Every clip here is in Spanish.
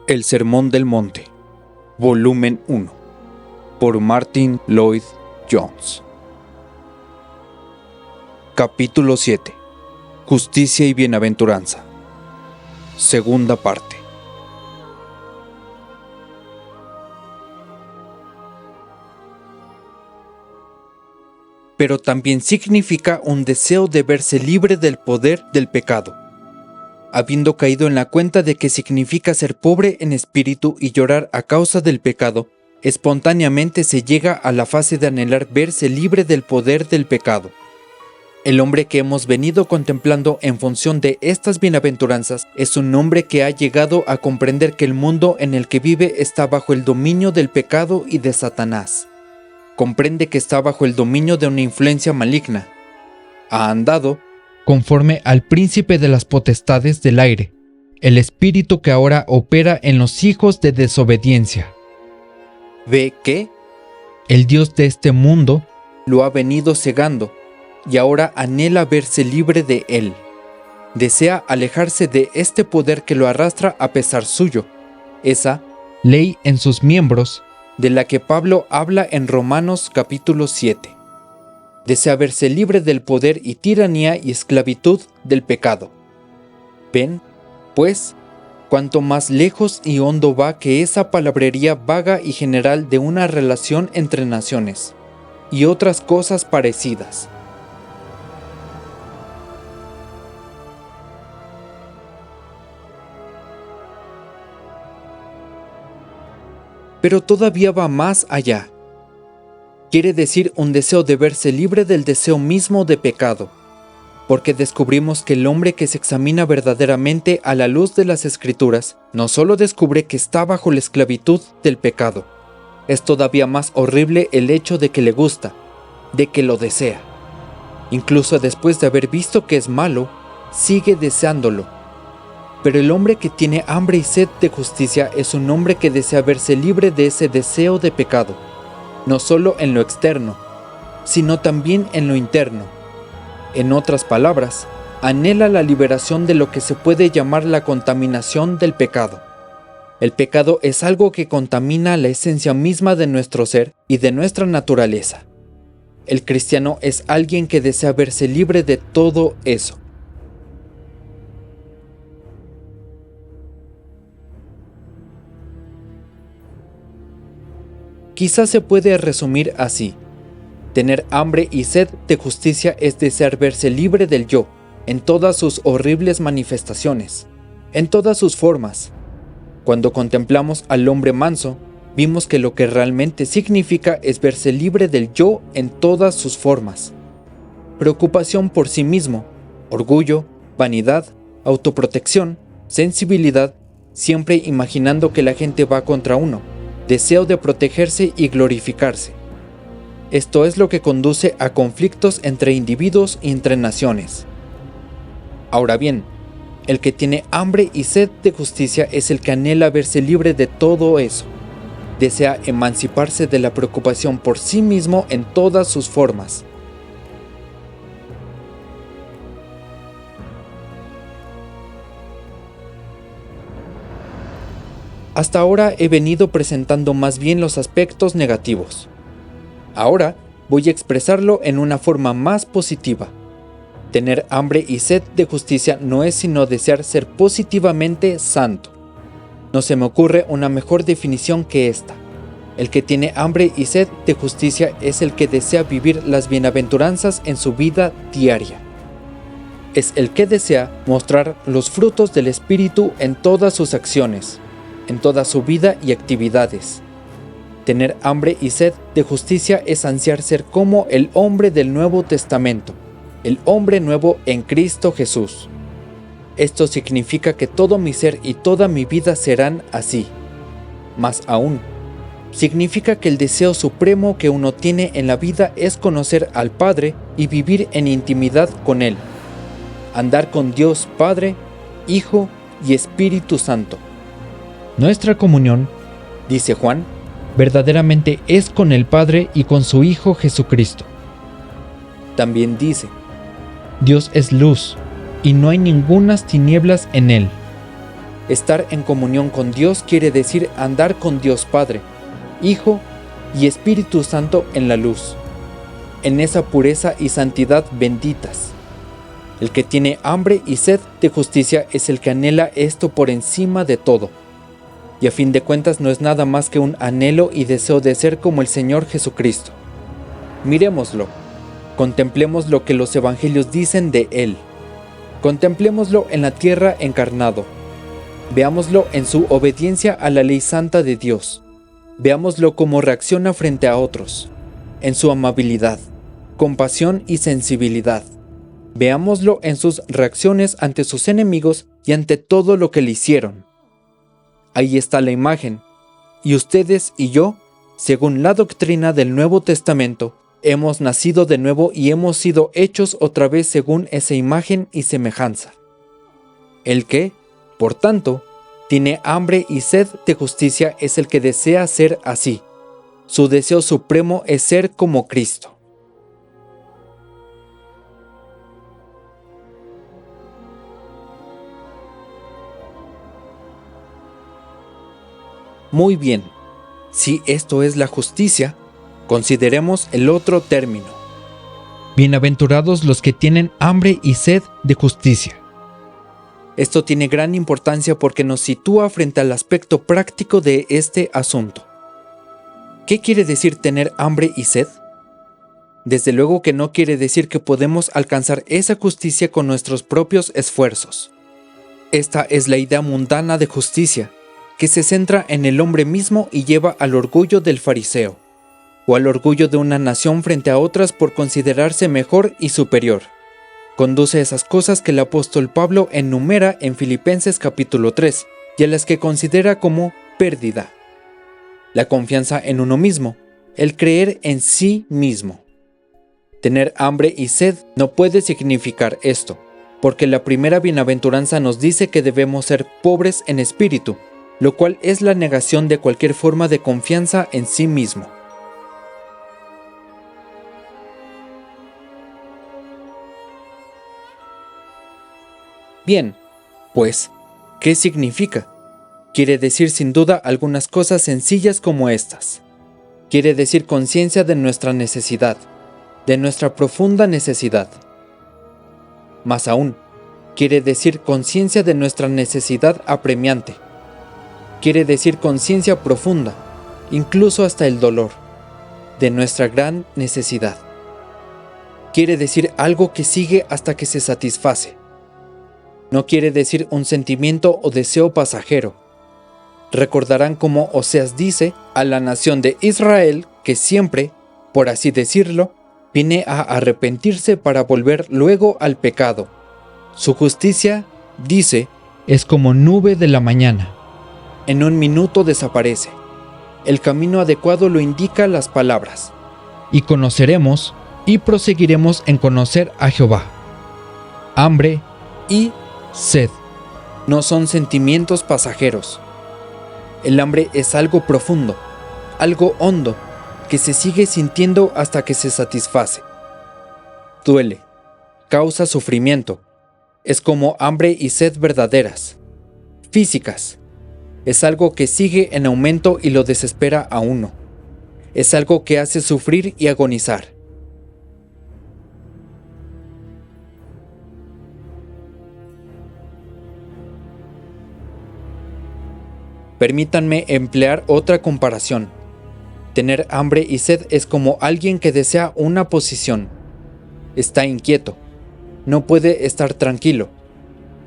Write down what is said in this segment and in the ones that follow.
El Sermón del Monte, volumen 1, por Martyn Lloyd-Jones. Capítulo 7. Justicia y bienaventuranza. Segunda parte. Pero también significa un deseo de verse libre del poder del pecado. Habiendo caído en la cuenta de que significa ser pobre en espíritu y llorar a causa del pecado, espontáneamente se llega a la fase de anhelar verse libre del poder del pecado. El hombre que hemos venido contemplando en función de estas bienaventuranzas es un hombre que ha llegado a comprender que el mundo en el que vive está bajo el dominio del pecado y de Satanás. Comprende que está bajo el dominio de una influencia maligna. Ha andado conforme al príncipe de las potestades del aire, el espíritu que ahora opera en los hijos de desobediencia. Ve que el Dios de este mundo lo ha venido cegando y ahora anhela verse libre de él. Desea alejarse de este poder que lo arrastra a pesar suyo, esa ley en sus miembros de la que Pablo habla en Romanos capítulo 7. Desea verse libre del poder y tiranía y esclavitud del pecado. Ven, pues, cuanto más lejos y hondo va que esa palabrería vaga y general de una relación entre naciones, y otras cosas parecidas. Pero todavía va más allá. Quiere decir un deseo de verse libre del deseo mismo de pecado, porque descubrimos que el hombre que se examina verdaderamente a la luz de las Escrituras no solo descubre que está bajo la esclavitud del pecado, es todavía más horrible el hecho de que le gusta, de que lo desea. Incluso después de haber visto que es malo, sigue deseándolo. Pero el hombre que tiene hambre y sed de justicia es un hombre que desea verse libre de ese deseo de pecado, no solo en lo externo, sino también en lo interno. En otras palabras, anhela la liberación de lo que se puede llamar la contaminación del pecado. El pecado es algo que contamina la esencia misma de nuestro ser y de nuestra naturaleza. El cristiano es alguien que desea verse libre de todo eso. Quizás se puede resumir así: tener hambre y sed de justicia es desear verse libre del yo, en todas sus horribles manifestaciones, en todas sus formas. Cuando contemplamos al hombre manso, vimos que lo que realmente significa es verse libre del yo en todas sus formas. Preocupación por sí mismo, orgullo, vanidad, autoprotección, sensibilidad, siempre imaginando que la gente va contra uno. Deseo de protegerse y glorificarse. Esto es lo que conduce a conflictos entre individuos y entre naciones. Ahora bien, el que tiene hambre y sed de justicia es el que anhela verse libre de todo eso. Desea emanciparse de la preocupación por sí mismo en todas sus formas. Hasta ahora he venido presentando más bien los aspectos negativos. Ahora voy a expresarlo en una forma más positiva. Tener hambre y sed de justicia no es sino desear ser positivamente santo. No se me ocurre una mejor definición que esta. El que tiene hambre y sed de justicia es el que desea vivir las bienaventuranzas en su vida diaria. Es el que desea mostrar los frutos del Espíritu en todas sus acciones, en toda su vida y actividades. Tener hambre y sed de justicia es ansiar ser como el hombre del Nuevo Testamento, el hombre nuevo en Cristo Jesús. Esto significa que todo mi ser y toda mi vida serán así. Más aún, significa que el deseo supremo que uno tiene en la vida es conocer al Padre y vivir en intimidad con Él. Andar con Dios Padre, Hijo y Espíritu Santo. Nuestra comunión, dice Juan, verdaderamente es con el Padre y con su Hijo Jesucristo. También dice: Dios es luz, y no hay ningunas tinieblas en él. Estar en comunión con Dios quiere decir andar con Dios Padre, Hijo y Espíritu Santo en la luz, en esa pureza y santidad benditas. El que tiene hambre y sed de justicia es el que anhela esto por encima de todo. Y a fin de cuentas no es nada más que un anhelo y deseo de ser como el Señor Jesucristo. Miremoslo, contemplemos lo que los evangelios dicen de Él. Contemplémoslo en la tierra encarnado. Veámoslo en su obediencia a la ley santa de Dios. Veámoslo cómo reacciona frente a otros, en su amabilidad, compasión y sensibilidad. Veámoslo en sus reacciones ante sus enemigos y ante todo lo que le hicieron. Ahí está la imagen, y ustedes y yo, según la doctrina del Nuevo Testamento, hemos nacido de nuevo y hemos sido hechos otra vez según esa imagen y semejanza. El que, por tanto, tiene hambre y sed de justicia es el que desea ser así. Su deseo supremo es ser como Cristo. Muy bien, si esto es la justicia, consideremos el otro término. Bienaventurados los que tienen hambre y sed de justicia. Esto tiene gran importancia porque nos sitúa frente al aspecto práctico de este asunto. ¿Qué quiere decir tener hambre y sed? Desde luego que no quiere decir que podemos alcanzar esa justicia con nuestros propios esfuerzos. Esta es la idea mundana de justicia, que se centra en el hombre mismo y lleva al orgullo del fariseo, o al orgullo de una nación frente a otras por considerarse mejor y superior. Conduce a esas cosas que el apóstol Pablo enumera en Filipenses capítulo 3, y a las que considera como pérdida. La confianza en uno mismo, el creer en sí mismo. Tener hambre y sed no puede significar esto, porque la primera bienaventuranza nos dice que debemos ser pobres en espíritu, lo cual es la negación de cualquier forma de confianza en sí mismo. Bien, pues, ¿qué significa? Quiere decir sin duda algunas cosas sencillas como estas. Quiere decir conciencia de nuestra necesidad, de nuestra profunda necesidad. Más aún, quiere decir conciencia de nuestra necesidad apremiante. Quiere decir conciencia profunda, incluso hasta el dolor, de nuestra gran necesidad. Quiere decir algo que sigue hasta que se satisface. No quiere decir un sentimiento o deseo pasajero. Recordarán cómo Oseas dice a la nación de Israel que siempre, por así decirlo, viene a arrepentirse para volver luego al pecado. Su justicia, dice, es como nube de la mañana. En un minuto desaparece. El camino adecuado lo indica las palabras. Y conoceremos y proseguiremos en conocer a Jehová. Hambre y sed no son sentimientos pasajeros. El hambre es algo profundo, algo hondo, que se sigue sintiendo hasta que se satisface. Duele, causa sufrimiento. Es como hambre y sed verdaderas, físicas. Es algo que sigue en aumento y lo desespera a uno. Es algo que hace sufrir y agonizar. Permítanme emplear otra comparación. Tener hambre y sed es como alguien que desea una posición. Está inquieto. No puede estar tranquilo.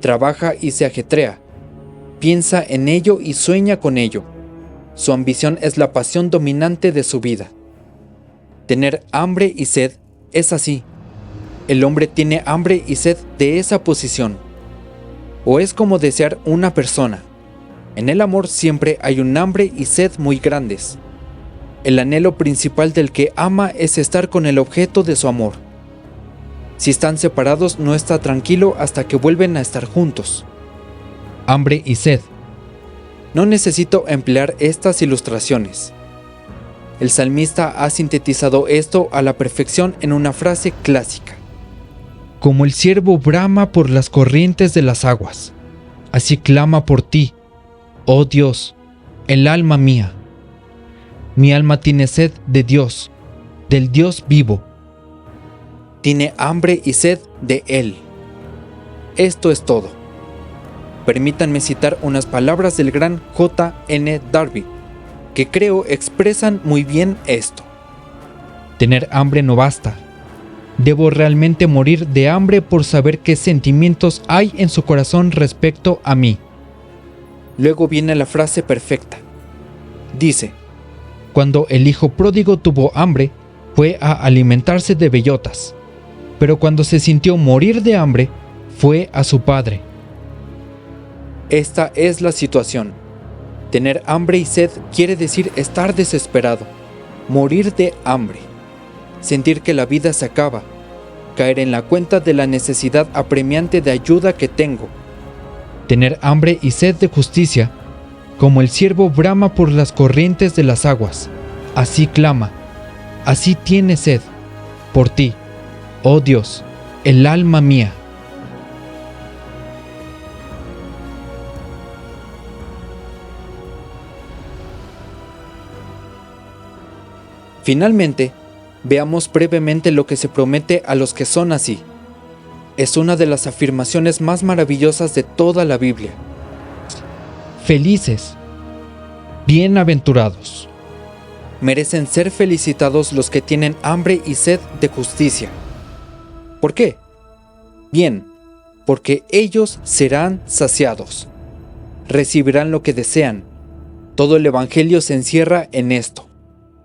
Trabaja y se ajetrea. Piensa en ello y sueña con ello. Su ambición es la pasión dominante de su vida. Tener hambre y sed es así. El hombre tiene hambre y sed de esa posición. O es como desear una persona. En el amor siempre hay un hambre y sed muy grandes. El anhelo principal del que ama es estar con el objeto de su amor. Si están separados, no está tranquilo hasta que vuelven a estar juntos. Hambre y sed. No necesito emplear estas ilustraciones. El salmista ha sintetizado esto a la perfección en una frase clásica. Como el ciervo brama por las corrientes de las aguas, así clama por ti, oh Dios, el alma mía. Mi alma tiene sed de Dios, del Dios vivo. Tiene hambre y sed de Él. Esto es todo. Permítanme citar unas palabras del gran J. N. Darby, que creo expresan muy bien esto. Tener hambre no basta. Debo realmente morir de hambre por saber qué sentimientos hay en su corazón respecto a mí. Luego viene la frase perfecta. Dice: cuando el hijo pródigo tuvo hambre, fue a alimentarse de bellotas, pero cuando se sintió morir de hambre, fue a su padre. Esta es la situación. Tener hambre y sed quiere decir estar desesperado, morir de hambre, sentir que la vida se acaba, caer en la cuenta de la necesidad apremiante de ayuda que tengo. Tener hambre y sed de justicia, como el ciervo brama por las corrientes de las aguas, así clama, así tiene sed, por ti, oh Dios, el alma mía. Finalmente, veamos brevemente lo que se promete a los que son así. Es una de las afirmaciones más maravillosas de toda la Biblia. Felices, bienaventurados. Merecen ser felicitados los que tienen hambre y sed de justicia. ¿Por qué? Bien, porque ellos serán saciados. Recibirán lo que desean. Todo el Evangelio se encierra en esto.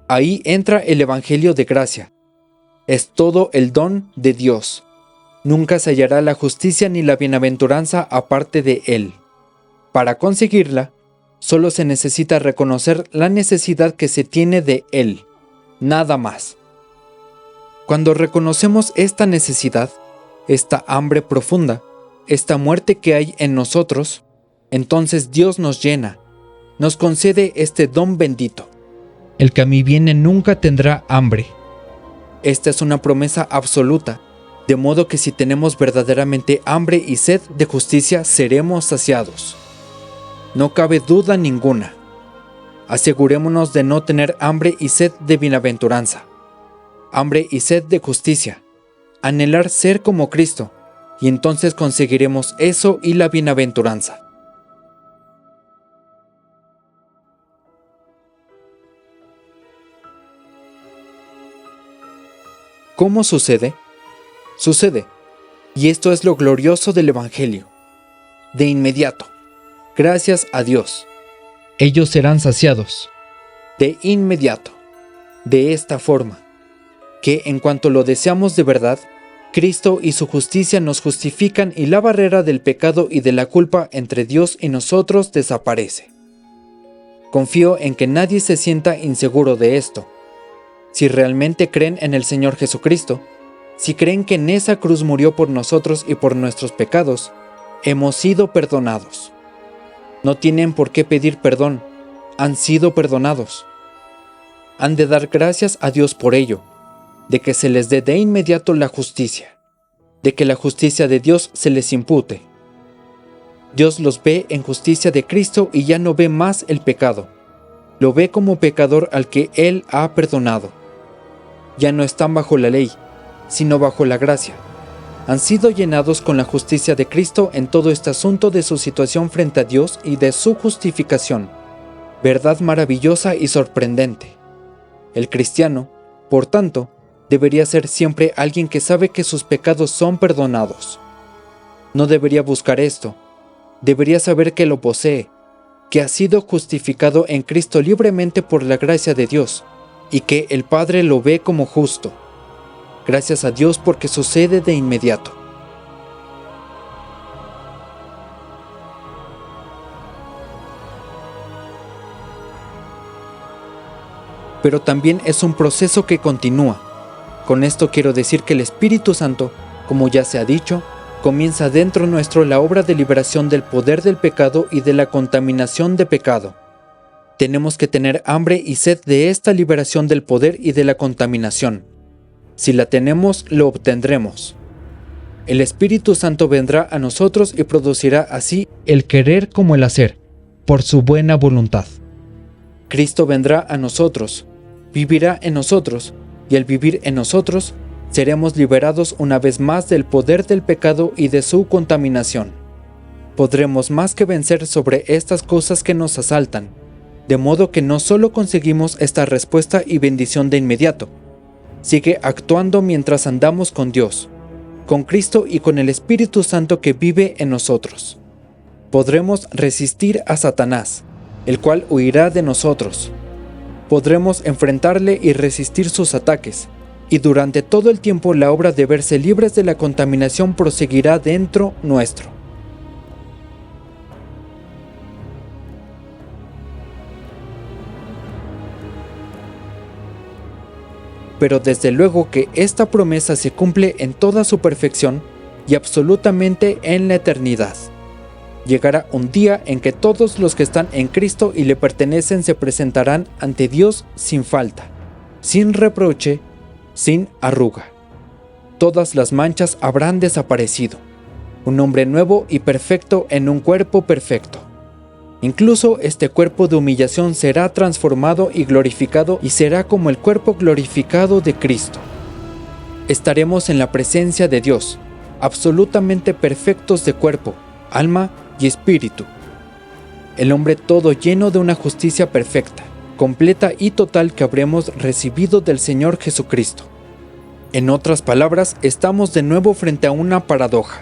Ahí entra el Evangelio de gracia. Es todo el don de Dios. Nunca se hallará la justicia ni la bienaventuranza aparte de Él. Para conseguirla, solo se necesita reconocer la necesidad que se tiene de Él, nada más. Cuando reconocemos esta necesidad, esta hambre profunda, esta muerte que hay en nosotros, entonces Dios nos llena, nos concede este don bendito. El que a mí viene nunca tendrá hambre. Esta es una promesa absoluta, de modo que si tenemos verdaderamente hambre y sed de justicia, seremos saciados. No cabe duda ninguna. Asegurémonos de no tener hambre y sed de bienaventuranza, hambre y sed de justicia, anhelar ser como Cristo, y entonces conseguiremos eso y la bienaventuranza. ¿Cómo sucede? Sucede, y esto es lo glorioso del Evangelio. De inmediato, gracias a Dios, ellos serán saciados. De inmediato, de esta forma, que en cuanto lo deseamos de verdad, Cristo y su justicia nos justifican y la barrera del pecado y de la culpa entre Dios y nosotros desaparece. Confío en que nadie se sienta inseguro de esto. Si realmente creen en el Señor Jesucristo, si creen que en esa cruz murió por nosotros y por nuestros pecados, hemos sido perdonados. No tienen por qué pedir perdón, han sido perdonados. Han de dar gracias a Dios por ello, de que se les dé de inmediato la justicia, de que la justicia de Dios se les impute. Dios los ve en justicia de Cristo y ya no ve más el pecado. Lo ve como pecador al que Él ha perdonado. Ya no están bajo la ley, sino bajo la gracia. Han sido llenados con la justicia de Cristo en todo este asunto de su situación frente a Dios y de su justificación. Verdad maravillosa y sorprendente. El cristiano, por tanto, debería ser siempre alguien que sabe que sus pecados son perdonados. No debería buscar esto. Debería saber que lo posee, que ha sido justificado en Cristo libremente por la gracia de Dios, y que el Padre lo ve como justo. Gracias a Dios porque sucede de inmediato. Pero también es un proceso que continúa. Con esto quiero decir que el Espíritu Santo, como ya se ha dicho, comienza dentro nuestro la obra de liberación del poder del pecado y de la contaminación de pecado. Tenemos que tener hambre y sed de esta liberación del poder y de la contaminación. Si la tenemos, lo obtendremos. El Espíritu Santo vendrá a nosotros y producirá así el querer como el hacer, por su buena voluntad. Cristo vendrá a nosotros, vivirá en nosotros, y al vivir en nosotros, seremos liberados una vez más del poder del pecado y de su contaminación. Podremos más que vencer sobre estas cosas que nos asaltan, de modo que no solo conseguimos esta respuesta y bendición de inmediato, sigue actuando mientras andamos con Dios, con Cristo y con el Espíritu Santo que vive en nosotros. Podremos resistir a Satanás, el cual huirá de nosotros. Podremos enfrentarle y resistir sus ataques, y durante todo el tiempo la obra de verse libres de la contaminación proseguirá dentro nuestro. Pero desde luego que esta promesa se cumple en toda su perfección y absolutamente en la eternidad. Llegará un día en que todos los que están en Cristo y le pertenecen se presentarán ante Dios sin falta, sin reproche, sin arruga. Todas las manchas habrán desaparecido. Un hombre nuevo y perfecto en un cuerpo perfecto. Incluso este cuerpo de humillación será transformado y glorificado y será como el cuerpo glorificado de Cristo. Estaremos en la presencia de Dios, absolutamente perfectos de cuerpo, alma y espíritu. El hombre todo lleno de una justicia perfecta, completa y total que habremos recibido del Señor Jesucristo. En otras palabras, estamos de nuevo frente a una paradoja.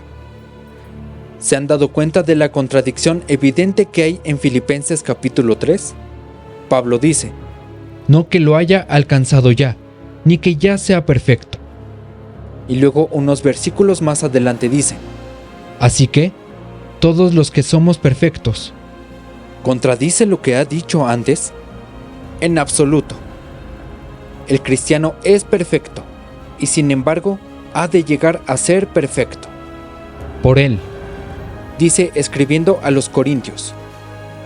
¿Se han dado cuenta de la contradicción evidente que hay en Filipenses capítulo 3? Pablo dice, no que lo haya alcanzado ya, ni que ya sea perfecto. Y luego unos versículos más adelante dice, así que, todos los que somos perfectos. ¿Contradice lo que ha dicho antes? En absoluto. El cristiano es perfecto, y sin embargo, ha de llegar a ser perfecto. Por él. Dice escribiendo a los Corintios,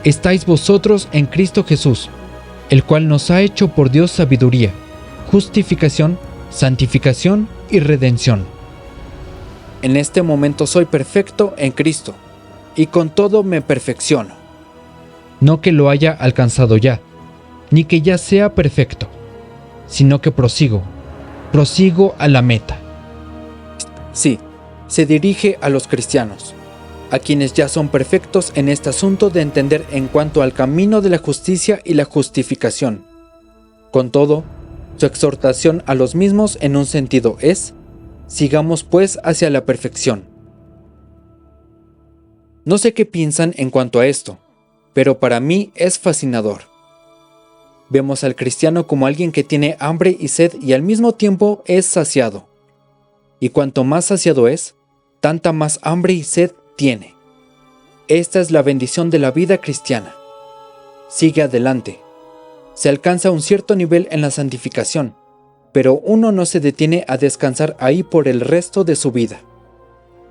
estáis vosotros en Cristo Jesús, el cual nos ha hecho por Dios sabiduría, justificación, santificación y redención. En este momento soy perfecto en Cristo, y con todo me perfecciono. No que lo haya alcanzado ya, ni que ya sea perfecto, sino que prosigo a la meta. Sí, se dirige a los cristianos, a quienes ya son perfectos en este asunto de entender en cuanto al camino de la justicia y la justificación. Con todo, su exhortación a los mismos en un sentido es, sigamos pues hacia la perfección. No sé qué piensan en cuanto a esto, pero para mí es fascinador. Vemos al cristiano como alguien que tiene hambre y sed y al mismo tiempo es saciado. Y cuanto más saciado es, tanta más hambre y sed tiene. Esta es la bendición de la vida cristiana. Sigue adelante. Se alcanza un cierto nivel en la santificación, pero uno no se detiene a descansar ahí por el resto de su vida.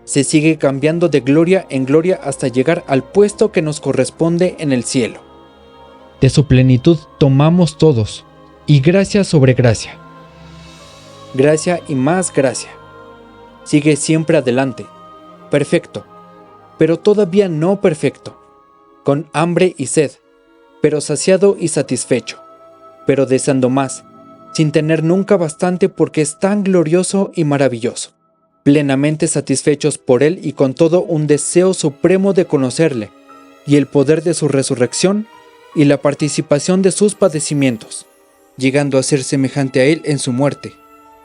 Se sigue cambiando de gloria en gloria hasta llegar al puesto que nos corresponde en el cielo. De su plenitud tomamos todos, y gracia sobre gracia. Gracia y más gracia. Sigue siempre adelante, perfecto, pero todavía no perfecto, con hambre y sed, pero saciado y satisfecho, pero deseando más, sin tener nunca bastante porque es tan glorioso y maravilloso, plenamente satisfechos por Él y con todo un deseo supremo de conocerle, y el poder de su resurrección y la participación de sus padecimientos, llegando a ser semejante a Él en su muerte,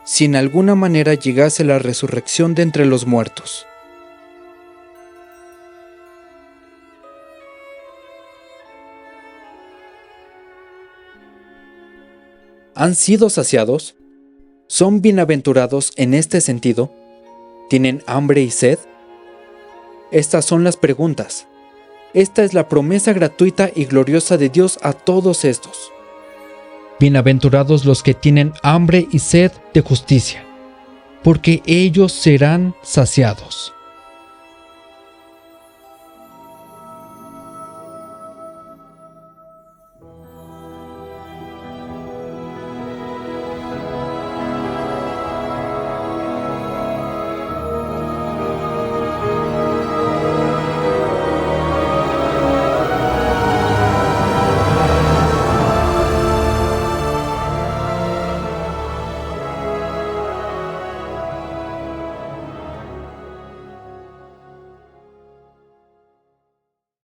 si en alguna manera llegase la resurrección de entre los muertos. ¿Han sido saciados? ¿Son bienaventurados en este sentido? ¿Tienen hambre y sed? Estas son las preguntas. Esta es la promesa gratuita y gloriosa de Dios a todos estos. Bienaventurados los que tienen hambre y sed de justicia, porque ellos serán saciados.